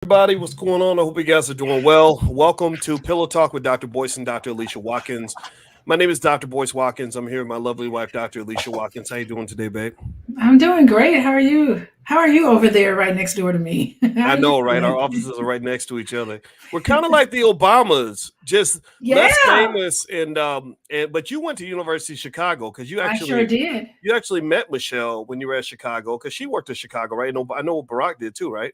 Everybody, what's going on? I hope you guys are doing well. Welcome to Pillow Talk with Dr. Boyce and Dr. Alicia Watkins. My name is Dr. Boyce Watkins. I'm here with my lovely wife, Dr. Alicia Watkins. How you doing today, babe? I'm doing great. How are you? How are you over there right next door to me? How I are you know, right? Our doing? offices are right next to each other. We're kind of like the Obamas, just less Yeah, famous. And but you went to University of Chicago because I sure did. you actually met Michelle when you were at Chicago because she worked at Chicago, right? No, I know Barack did too, right?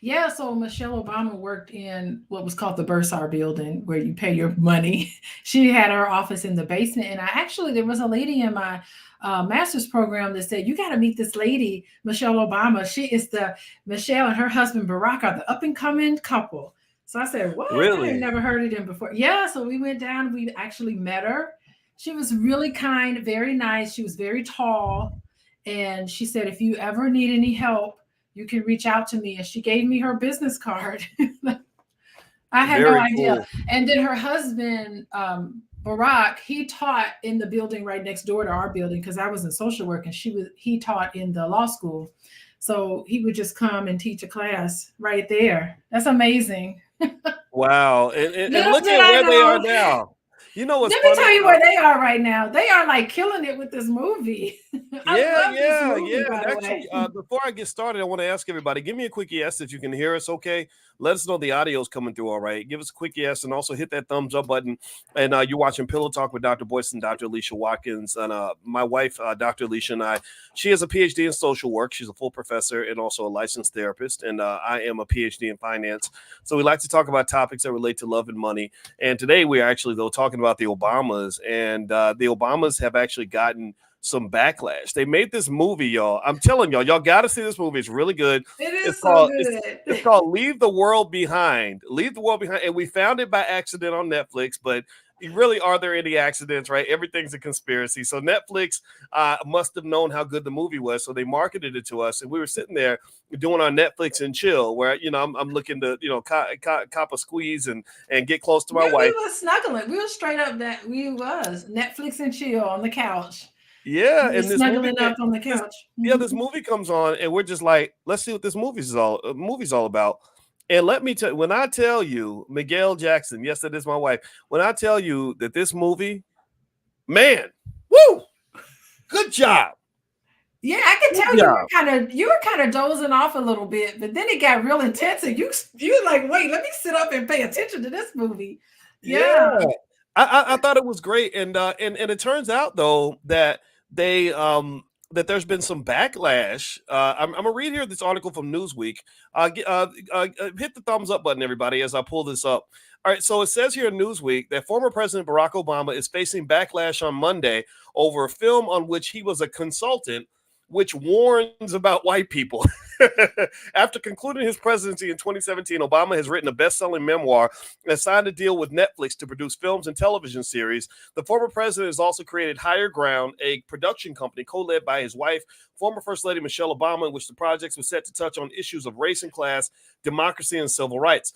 Yeah, so Michelle Obama worked in what was called the Bursar building where you pay your money. She had her office in the basement. And there was a lady in my master's program that said, you got to meet this lady, Michelle Obama. She is Michelle and her husband Barack are the up and coming couple. So I said, what? I had Really? never heard of them before. Yeah, so we went down, we actually met her. She was really kind, very nice. She was very tall. And she said, if you ever need any help, you can reach out to me. And she gave me her business card. I had no Very idea. cool. And then her husband, Barack, he taught in the building right next door to our building because I was in social work and he taught in the law school. So he would just come and teach a class right there. That's amazing. Wow. And Little look did at I where they are know. now. You know what's Let me funny? tell you where they are right now. They are like killing it with this movie. I Yeah, love this yeah. movie, And by the actually, way. before I get started, I want to ask everybody, give me a quick yes if you can hear us okay. Let us know the audio's coming through all right. Give us a quick yes and also hit that thumbs up button. And you're watching Pillow Talk with Dr. Boyce and Dr. Alicia Watkins. And my wife, Dr. Alicia, and I, she has a PhD in social work. She's a full professor and also a licensed therapist. And I am a PhD in finance. So we like to talk about topics that relate to love and money. And today we are actually, though, talking about the Obamas. And the Obamas have actually gotten some backlash. They made this movie, y'all. I'm telling y'all, y'all got to see this movie. It's really good. It It's is so called it's good. it's called Leave the World Behind. Leave the World Behind. And we found it by accident on Netflix, but really, are there any accidents, right? Everything's a conspiracy. So Netflix must have known how good the movie was, so they marketed it to us, and we were sitting there doing our Netflix and chill, where I'm looking to cop a squeeze and get close to my We wife. were snuggling. We were straight up that we was Netflix and chill on the couch. Yeah, We were and this movie, snuggling up on the this couch. yeah, this movie comes on, and we're just like, let's see what this movie's all about. And let me tell you, when I tell you, Miguel Jackson, yes, that is my wife. When I tell you that this movie, man, woo, good job, Yeah, I could good tell job. you were kind of dozing off a little bit, but then it got real intense, and you like, wait, let me sit up and pay attention to this movie. Yeah, Yeah. I thought it was great, and it turns out though that they that there's been some backlash. I'm gonna read here this article from Newsweek. Hit the thumbs up button, everybody, as I pull this up. All right, so it says here in Newsweek that former President Barack Obama is facing backlash on Monday over a film on which he was a consultant, which warns about white people. After concluding his presidency in 2017, Obama has written a best-selling memoir and signed a deal with Netflix to produce films and television series. The former president has also created Higher Ground, a production company co-led by his wife, former First Lady Michelle Obama, in which the projects were set to touch on issues of race and class, democracy, and civil rights.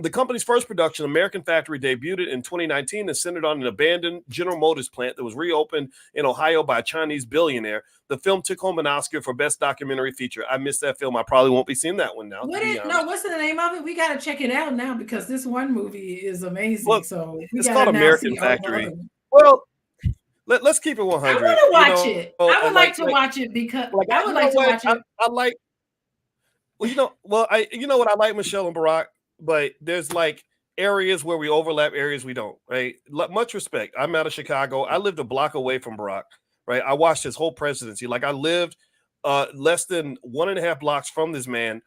The company's first production, American Factory, debuted in 2019 and centered on an abandoned General Motors plant that was reopened in Ohio by a Chinese billionaire. The film took home an Oscar for Best Documentary Feature. I missed that film. I probably won't be seeing that one now, to What be it no, honest. what's the name of it? We gotta check it out now because this one movie is amazing. Well, So we it's called gotta now American see all the Factory. other ones. Well, let's keep it I 100. want to watch it. I would like to Like watch it because I would you know like to what? watch it. I like I you know what, I like Michelle and Barack, but there's like areas where we overlap, areas we don't, right? Much respect. I'm out of Chicago. I lived a block away from Barack, right? I watched his whole presidency. Like I lived less than 1.5 blocks from this man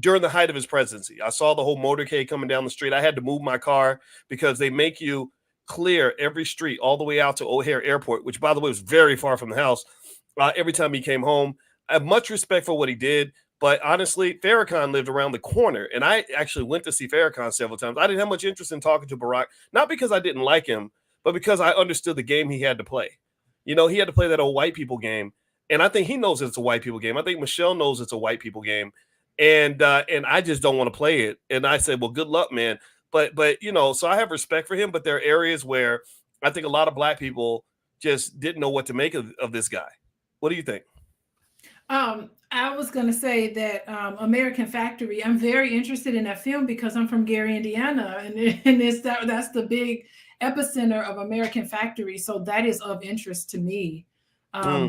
during the height of his presidency. I saw the whole motorcade coming down the street. I had to move my car because they make you clear every street all the way out to O'Hare Airport, which, by the way, was very far from the house. Every time he came home, I have much respect for what he did. But honestly, Farrakhan lived around the corner, and I actually went to see Farrakhan several times. I didn't have much interest in talking to Barack, not because I didn't like him, but because I understood the game he had to play. He had to play that old white people game, and I think he knows it's a white people game. I think Michelle knows it's a white people game, and I just don't want to play it. And I said, well, good luck, man. But so I have respect for him, but there are areas where I think a lot of black people just didn't know what to make of this guy. What do you think? I was going to say that American Factory. I'm very interested in that film because I'm from Gary, Indiana, and that's the big epicenter of American Factory. So that is of interest to me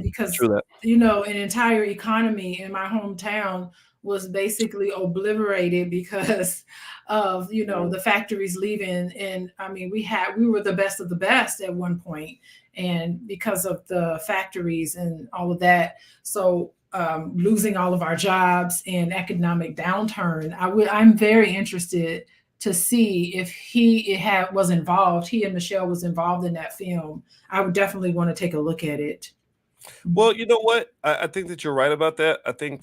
because True that. an entire economy in my hometown was basically obliterated because of Mm. the factories leaving. And I mean, we were the best of the best at one point, and because of the factories and all of that. So losing all of our jobs and economic downturn, I'm very interested to see if was involved. He and Michelle was involved in that film. I would definitely want to take a look at it. Well, you know what? I think that you're right about that. I think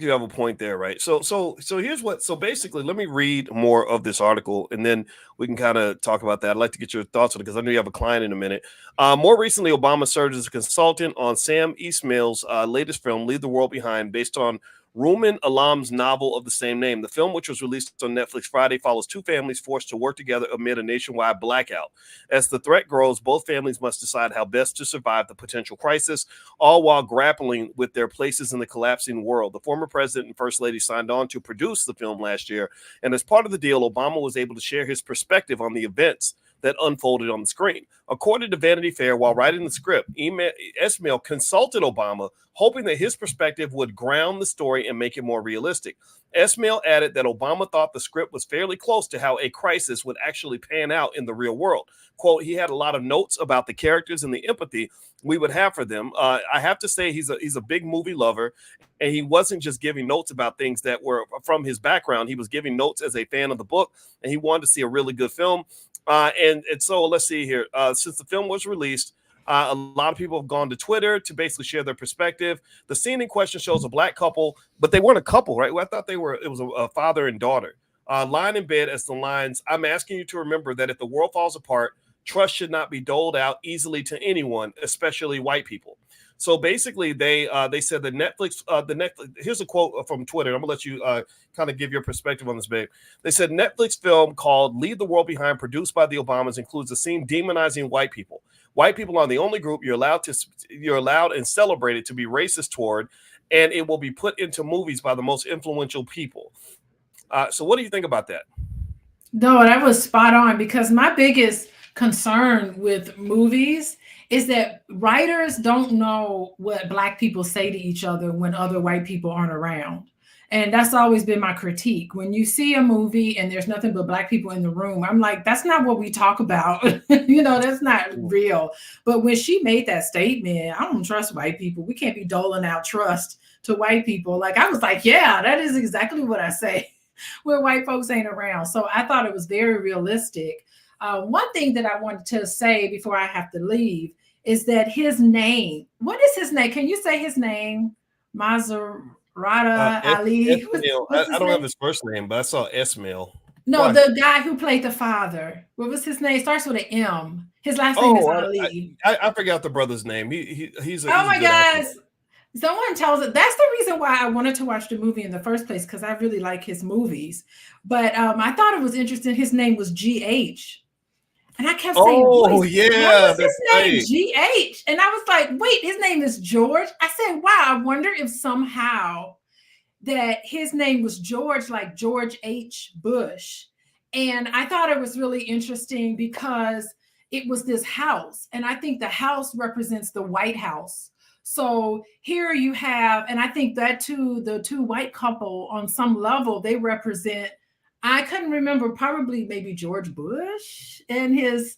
you have a point there, right? So here's what. So basically, let me read more of this article, and then we can kind of talk about that. I'd like to get your thoughts on it because I know you have a client in a minute. More recently, Obama served as a consultant on Sam Esmail's latest film, "Leave the World Behind," based on Ruman Alam's novel of the same name. The film, which was released on Netflix Friday, follows two families forced to work together amid a nationwide blackout. As the threat grows, both families must decide how best to survive the potential crisis, all while grappling with their places in the collapsing world. The former president and first lady signed on to produce the film last year, and as part of the deal, Obama was able to share his perspective on the events that unfolded on the screen. According to Vanity Fair, while writing the script, Esmail consulted Obama, hoping that his perspective would ground the story and make it more realistic. Esmail added that Obama thought the script was fairly close to how a crisis would actually pan out in the real world. Quote, he had a lot of notes about the characters and the empathy we would have for them. I have to say he's a big movie lover, and he wasn't just giving notes about things that were from his background. He was giving notes as a fan of the book, and he wanted to see a really good film. And so let's see here. Since the film was released, a lot of people have gone to Twitter to basically share their perspective. The scene in question shows a black couple, but they weren't a couple, right? Well, I thought they were. It was a father and daughter lying in bed as the lines. I'm asking you to remember that if the world falls apart, trust should not be doled out easily to anyone, especially white people. So basically, they said that Netflix. Here's a quote from Twitter. I'm gonna let you kind of give your perspective on this, babe. They said Netflix film called "Leave the World Behind," produced by the Obamas, includes a scene demonizing white people. White people are the only group you're allowed and celebrated to be racist toward, and it will be put into movies by the most influential people. So, what do you think about that? No, that was spot on because my biggest concern with movies is that writers don't know what black people say to each other when other white people aren't around. And that's always been my critique. When you see a movie and there's nothing but black people in the room, I'm like, that's not what we talk about. That's not real. But when she made that statement, I don't trust white people. We can't be doling out trust to white people. Like, I was like, yeah, that is exactly what I say where white folks ain't around. So I thought it was very realistic. One thing that I wanted to say before I have to leave is that his name, what is his name? Can you say his name? Maserata Ali. What's I his don't have name? his first name, but I saw Esmail. No, Why? the guy who played the father. What was his name? Starts with an M. His last name is Oh, Ali. I forgot the brother's name. Oh He's a my good actor. gosh. Someone tells it. That's the reason why I wanted to watch the movie in the first place because I really like his movies. But I thought it was interesting. His name was GH. And I kept saying, Oh Boyce, why yeah, is that's his name right. GH? And I was like, wait, his name is George. I said, wow, I wonder if somehow that his name was George, like George H. Bush. And I thought it was really interesting because it was this house. And I think the house represents the White House. So here you have, and I think that too, the two white couple on some level, they represent, I couldn't remember, probably maybe George Bush and his,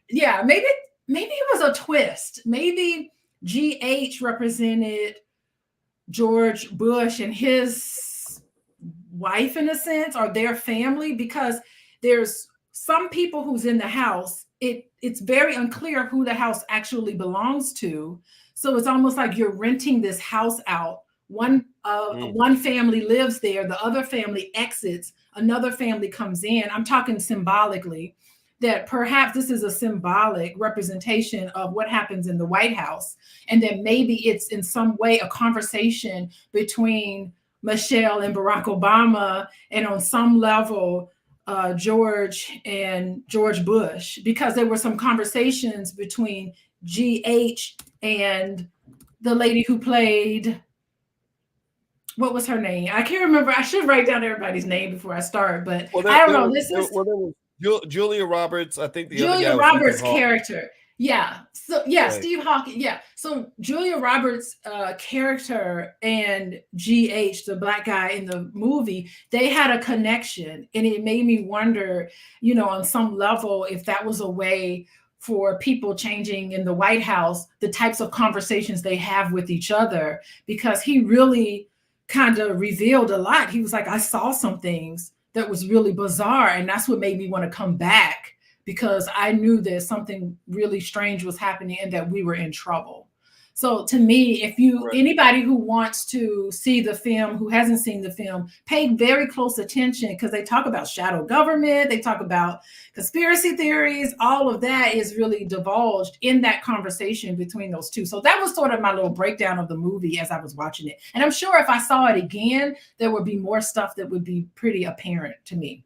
yeah, maybe it was a twist. Maybe GH represented George Bush and his wife in a sense, or their family, because there's some people who's in the house. It's very unclear who the house actually belongs to. So it's almost like you're renting this house out. One family lives there, the other family exits, another family comes in. I'm talking symbolically that perhaps this is a symbolic representation of what happens in the White House. And then maybe it's in some way a conversation between Michelle and Barack Obama, and on some level, George and George Bush, because there were some conversations between GH and the lady who played, what was her name? I can't remember. I should write down everybody's name before I start, but Well, I don't know. This is there was Julia Roberts. I think the other Julia guy was Ethan Roberts' Hawke. character. Yeah. So yeah, Right. Steve Hawking. Yeah. So Julia Roberts' character and GH, the black guy in the movie, they had a connection, and it made me wonder, on some level, if that was a way for people changing in the White House, the types of conversations they have with each other, because he really kind of revealed a lot. He was like, I saw some things that was really bizarre, and that's what made me want to come back, because I knew that something really strange was happening and that we were in trouble. So to me, if you Right. anybody who wants to see the film, who hasn't seen the film, pay very close attention, because they talk about shadow government, they talk about conspiracy theories, all of that is really divulged in that conversation between those two. So that was sort of my little breakdown of the movie as I was watching it. And I'm sure if I saw it again, there would be more stuff that would be pretty apparent to me.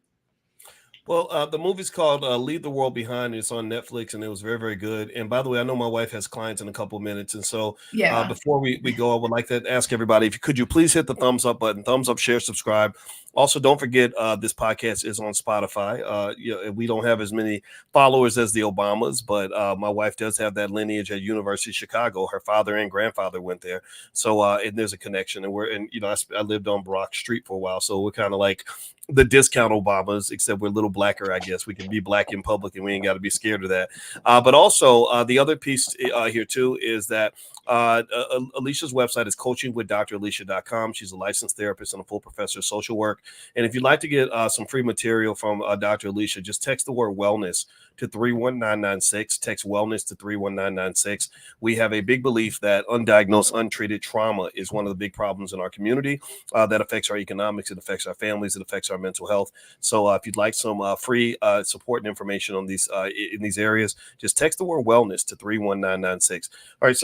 Well, the movie's called "Leave the World Behind." It's on Netflix, and it was very, very good. And by the way, I know my wife has clients in a couple of minutes, and so Yeah. before we go, I would like to ask everybody, if you could, you please hit the thumbs up button, thumbs up, share, subscribe. Also, don't forget this podcast is on Spotify. We don't have as many followers as the Obamas, but my wife does have that lineage at University of Chicago. Her father and grandfather went there, so and there's a connection. And I lived on Brock Street for a while, so we're kind of like the discount Obamas, except we're a little blacker, I guess. We can be black in public, and we ain't got to be scared of that. But also, the other piece here too is that Alicia's website is coachingwithdralicia.com. She's a licensed therapist and a full professor of social work. And if you'd like to get some free material from Dr. Alicia, just text the word wellness to 31996. Text wellness to 31996. We have a big belief that undiagnosed, untreated trauma is one of the big problems in our community that affects our economics, it affects our families, it affects our mental health. So if you'd like some free support and information on these in these areas, just text the word wellness to 31996. All right,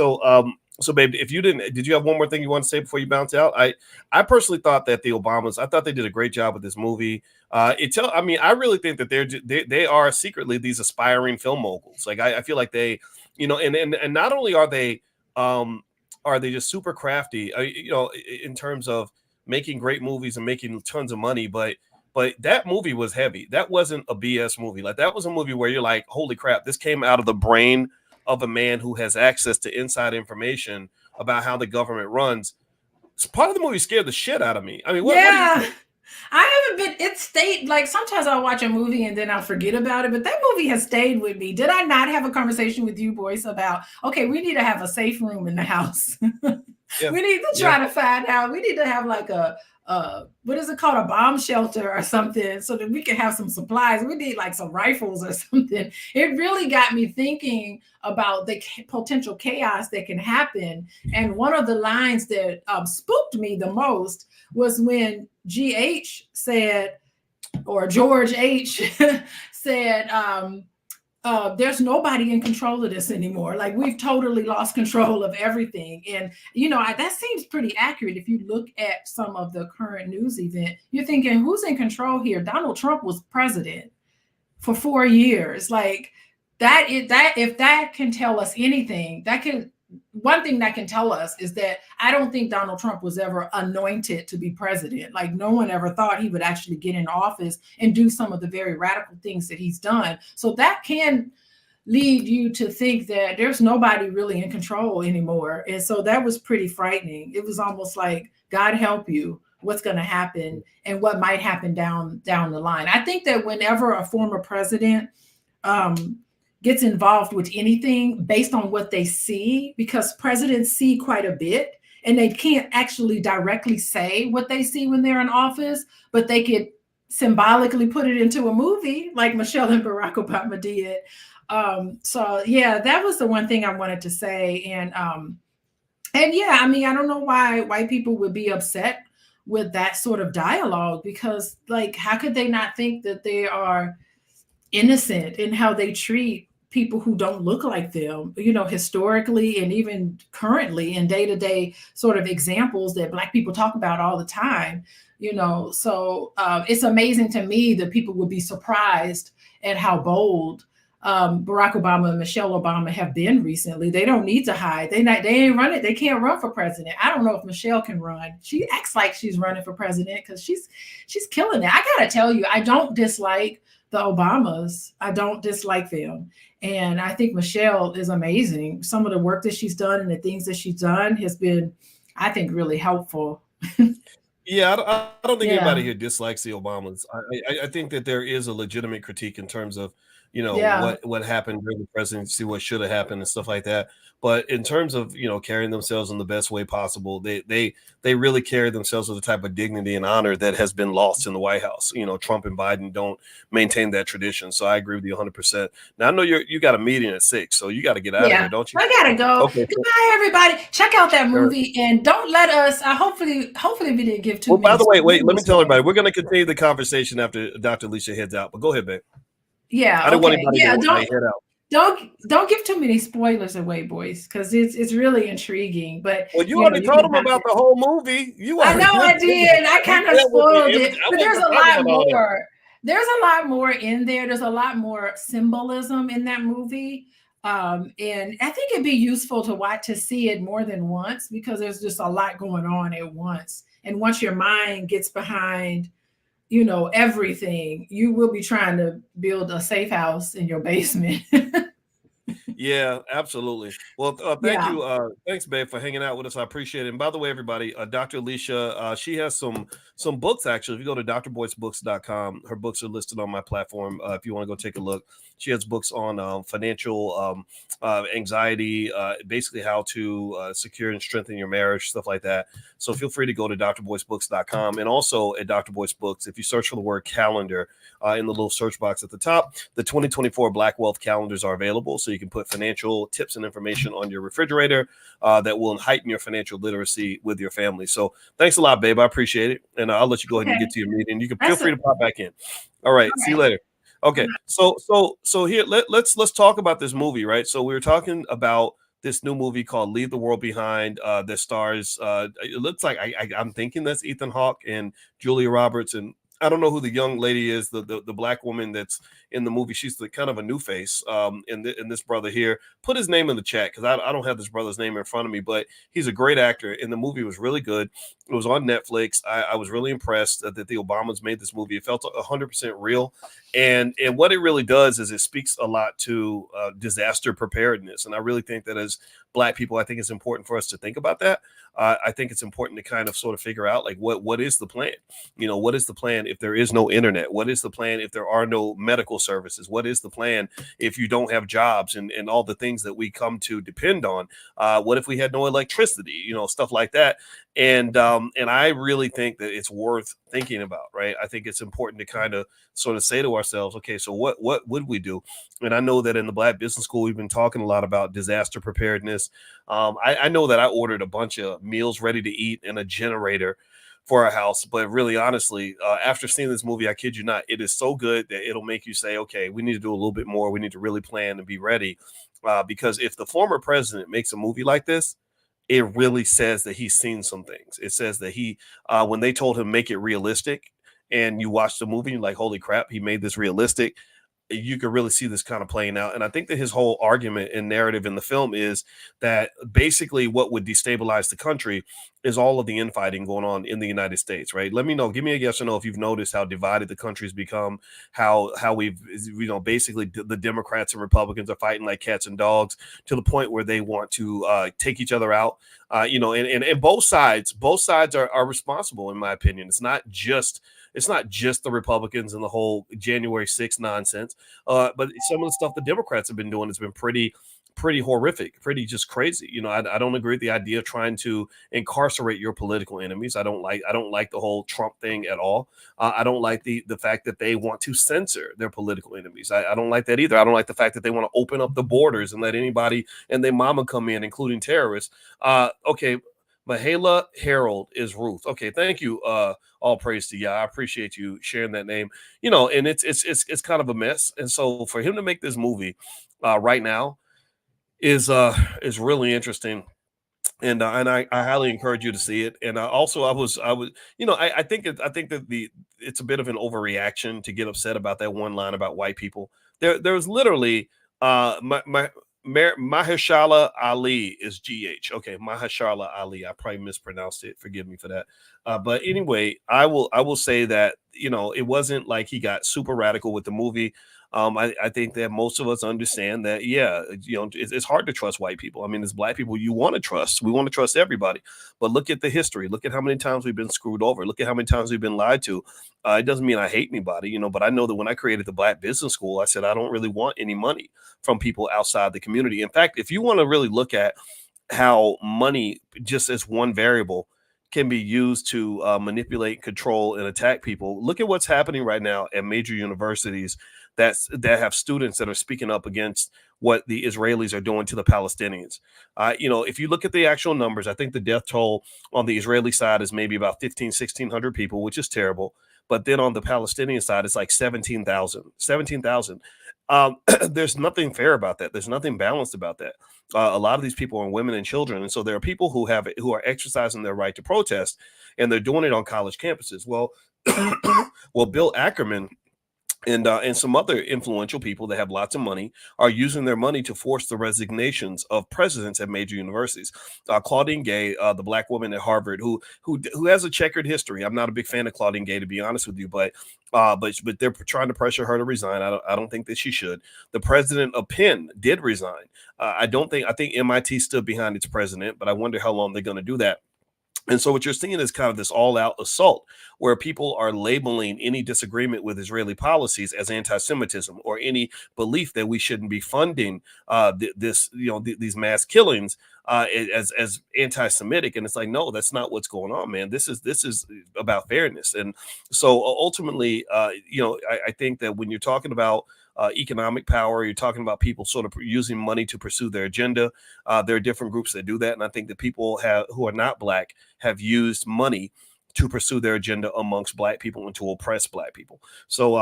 so babe, if you did you have one more thing you want to say before you bounce out? I personally thought that the Obamas, I thought they did a great job with this movie. I really think that they are secretly these aspiring film moguls. Like I feel like they, and not only are they just super crafty, in terms of making great movies and making tons of money, but that movie was heavy. That wasn't a BS movie. Like that was a movie where you're like, holy crap, this came out of the brain of a man who has access to inside information about how the government runs. So part of the movie scared the shit out of me. I mean, what do you Yeah. think? I haven't been, it stayed, like sometimes I'll watch a movie and then I'll forget about it, but that movie has stayed with me. Did I not have a conversation with you, Boyce, about, okay, we need to have a safe room in the house? Yeah, We need to yeah. try to find out, we need to have like what is it called, a bomb shelter or something, so that we can have some supplies. We need like some rifles or something. It really got me thinking about the potential chaos that can happen. And one of the lines that spooked me the most was when GH said, or George H said, there's nobody in control of this anymore. Like we've totally lost control of everything. And, that seems pretty accurate. If you look at some of the current news event, you're thinking, who's in control here? Donald Trump was president for 4 years. Like if that can tell us anything, one thing that can tell us is that I don't think Donald Trump was ever anointed to be president. Like no one ever thought he would actually get in office and do some of the very radical things that he's done. So that can lead you to think that there's nobody really in control anymore. And so that was pretty frightening. It was almost like, God help you, what's going to happen and what might happen down the line. I think that whenever a former president gets involved with anything based on what they see, because presidents see quite a bit and they can't actually directly say what they see when they're in office, but they could symbolically put it into a movie like Michelle and Barack Obama did. So yeah, that was the one thing I wanted to say. And yeah, I mean, I don't know why white people would be upset with that sort of dialogue, because like, how could they not think that they are innocent in how they treat people who don't look like them, historically and even currently in day-to-day sort of examples that Black people talk about all the time, so it's amazing to me that people would be surprised at how bold Barack Obama and Michelle Obama have been recently. They don't need to hide. They ain't running. They can't run for president. I don't know if Michelle can run. She acts like she's running for president because she's killing it. I gotta tell you, I don't dislike the Obamas. I don't dislike them. And I think Michelle is amazing. Some of the work that she's done and the things that she's done has been, I think, really helpful. Yeah, I don't think anybody here Yeah. dislikes the Obamas. I think that there is a legitimate critique in terms of, Yeah. what happened during the presidency, what should have happened, and stuff like that. But in terms of carrying themselves in the best way possible, they really carry themselves with a type of dignity and honor that has been lost in the White House. Trump and Biden don't maintain that tradition. So I agree with you 100%. Now I know you got a meeting at 6, so you got to get out of here, Yeah, don't you? I gotta go. Okay. Goodbye, everybody. Check out that All right. movie and don't let us. Hopefully, we didn't give too Well, by many the way, wait, let me spoilers tell everybody, away. we're going to continue the conversation after Dr. Alicia heads out. But go ahead, babe. I Yeah. didn't want Okay. anybody Yeah. to like head out. Don't give too many spoilers away, boys, because it's really intriguing. But Well, you already you told can them have about to. the whole movie. You I already know I did. I you kind of said with me spoiled it, everything. I but wasn't there's gonna a talk lot about all that. more. There's a lot more in there. There's a lot more symbolism in that movie. And I think it'd be useful to watch to see it more than once because there's just a lot going on at once. And once your mind gets behind, everything, you will be trying to build a safe house in your basement. Yeah, absolutely. Well, thank Yeah. you. Thanks, babe, for hanging out with us. I appreciate it. And by the way, everybody, Dr. Alicia, she has some books actually. If you go to drboycebooks.com, her books are listed on my platform. If you want to go take a look, she has books on financial anxiety, basically how to secure and strengthen your marriage, stuff like that. So feel free to go to drboycebooks.com, and also at Dr. Boyce Books. If you search for the word calendar in the little search box at the top, the 2024 Black Wealth calendars are available, so you can put financial tips and information on your refrigerator that will heighten your financial literacy with your family. So thanks a lot, babe. I appreciate it, and I'll let you go ahead and Okay. get to your meeting. You can feel That's free it. to pop back in. All right, All see you right. later. Okay, so here let's talk about this movie, right? So we were talking about this new movie called Leave the World Behind that stars it looks like I'm thinking that's Ethan Hawke and Julia Roberts, and I don't know who the young lady is, the black woman that's in the movie. She's the kind of a new face in this brother here. Put his name in the chat because I don't have this brother's name in front of me, but he's a great actor and the movie was really good. It was on Netflix. I was really impressed that the Obamas made this movie. It felt 100% real, and what it really does is it speaks a lot to disaster preparedness, and I really think that as black people, I think it's important for us to think about that. I think it's important to kind of sort of figure out like what is the plan. What is the plan if there is no internet? What is the plan if there are no medical services? What is the plan if you don't have jobs and all the things that we come to depend on? What if we had no electricity? Stuff like that. And I really think that it's worth thinking about, right? I think it's important to kind of sort of say to ourselves, okay, so what would we do? And I know that in the Black Business School, we've been talking a lot about disaster preparedness. I know that I ordered a bunch of meals ready to eat and a generator for our house. But really, honestly, after seeing this movie, I kid you not, it is so good that it'll make you say, okay, we need to do a little bit more. We need to really plan and be ready. Because if the former president makes a movie like this, it really says that he's seen some things. It says that when they told him make it realistic, and you watch the movie, you're like, holy crap, he made this realistic. You could really see this kind of playing out. And I think that his whole argument and narrative in the film is that basically what would destabilize the country is all of the infighting going on in the United States, right? Let me know, give me a yes or no if you've noticed how divided the country's become, how we've, basically the Democrats and Republicans are fighting like cats and dogs to the point where they want to take each other out. And both sides are responsible, in my opinion. It's not just the Republicans and the whole January 6th nonsense, but some of the stuff the Democrats have been doing has been pretty horrific, pretty just crazy. I don't agree with the idea of trying to incarcerate your political enemies. I don't like the whole Trump thing at all. I don't like the fact that they want to censor their political enemies. I don't like that either. I don't like the fact that they want to open up the borders and let anybody and their mama come in, including terrorists. Okay. Mahala Harold is Ruth. Okay, thank you. All praise to Yah. I appreciate you sharing that name. And it's kind of a mess. And so for him to make this movie right now is really interesting. and I highly encourage you to see it. And also, I was, I think that it's a bit of an overreaction to get upset about that one line about white people. There was literally my Mahershala Ali is GH. Okay, Mahershala Ali. I probably mispronounced it. Forgive me for that. But anyway, I will say that it wasn't like he got super radical with the movie. I think that most of us understand that, yeah, it's hard to trust white people. I mean, as black people, you want to trust. We want to trust everybody. But look at the history. Look at how many times we've been screwed over. Look at how many times we've been lied to. It doesn't mean I hate anybody, but I know that when I created the Black Business School, I said I don't really want any money from people outside the community. In fact, if you want to really look at how money, just as one variable, can be used to manipulate, control, and attack people. Look at what's happening right now at major universities that have students that are speaking up against what the Israelis are doing to the Palestinians. If you look at the actual numbers, I think the death toll on the Israeli side is maybe about 1,600 people, which is terrible. But then on the Palestinian side, it's like 17,000. There's nothing fair about that. There's nothing balanced about that. A lot of these people are women and children, and so there are people who are exercising their right to protest, and they're doing it on college campuses. Well, Bill Ackerman and some other influential people that have lots of money are using their money to force the resignations of presidents at major universities. Claudine Gay, the black woman at Harvard, who has a checkered history. I'm not a big fan of Claudine Gay, to be honest with you, but they're trying to pressure her to resign. I don't think that she should. The president of Penn did resign. I think MIT stood behind its president, but I wonder how long they're going to do that. And so what you're seeing is kind of this all-out assault where people are labeling any disagreement with Israeli policies as anti-Semitism, or any belief that we shouldn't be funding these mass killings as anti-Semitic. And it's like, no, that's not what's going on, man. This is about fairness. And so ultimately, I think that when you're talking about economic power, you're talking about people sort of using money to pursue their agenda. There are different groups that do that, and I think that people who are not black have used money to pursue their agenda amongst black people and to oppress black people. So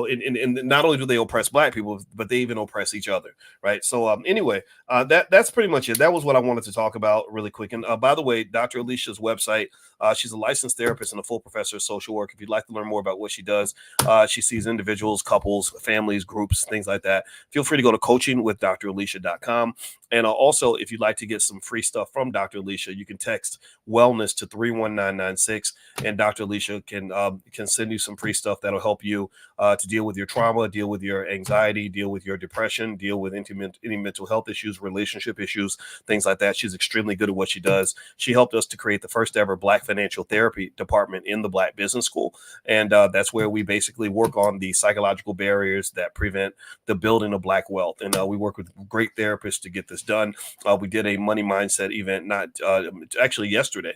and not only do they oppress black people, but they even oppress each other, right? So anyway, that's pretty much it. That was what I wanted to talk about really quick. And by the way, Dr. Alicia's website, she's a licensed therapist and a full professor of social work. If you'd like to learn more about what she does, she sees individuals, couples, families, groups, things like that. Feel free to go to coachingwithdralicia.com. And also, if you'd like to get some free stuff from Dr. Alicia, you can text wellness to 31996, and Dr. Alicia can send you some free stuff that'll help you to deal with your trauma, deal with your anxiety, deal with your depression, deal with any mental health issues, relationship issues, things like that. She's extremely good at what she does. She helped us to create the first ever Black financial therapy department in the Black Business School. And that's where we basically work on the psychological barriers that prevent the building of Black wealth. And we work with great therapists to get this done. We did a money mindset event, actually yesterday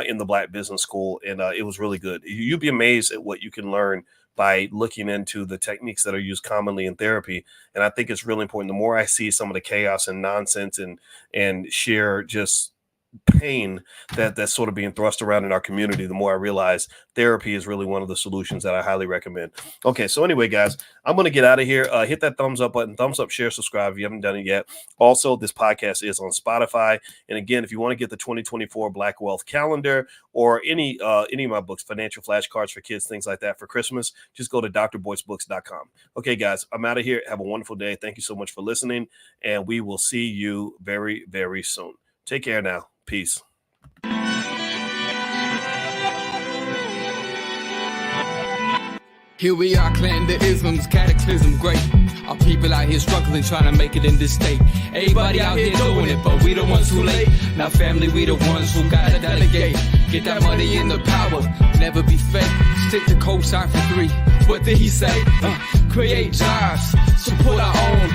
in the Black Business School. And it was really good. You'd be amazed at what you can learn by looking into the techniques that are used commonly in therapy. And I think it's really important. The more I see some of the chaos and nonsense and sheer just pain that's sort of being thrust around in our community, the more I realize therapy is really one of the solutions that I highly recommend. Okay, so anyway, guys, I'm going to get out of here. Hit that thumbs up button, thumbs up, share, subscribe if you haven't done it yet. Also, this podcast is on Spotify. And again, if you want to get the 2024 Black Wealth Calendar or any of my books, financial flashcards for kids, things like that for Christmas, just go to drboycebooks.com. Okay, guys, I'm out of here. Have a wonderful day. Thank you so much for listening, and we will see you very, very soon. Take care now. Peace. Here we are, clan the isms, cataclysm, great. Our people out here struggling, trying to make it in this state. Everybody out here doing it, but we the ones who late. Now family, we the ones who gotta delegate. Get that money in the power, never be fake. Stick to cosign for 3. What did he say? Create jobs, support our own.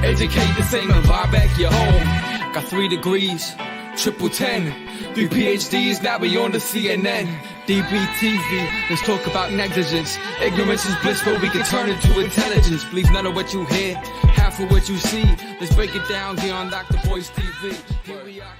Educate the same and buy back your home. Got 3 degrees. 1010, 3 PhDs, now we on the CNN. DBTV, let's talk about negligence. Ignorance is bliss, but we can turn it to intelligence. Believe none of what you hear, half of what you see. Let's break it down here on Dr. Boyce TV. Here we are.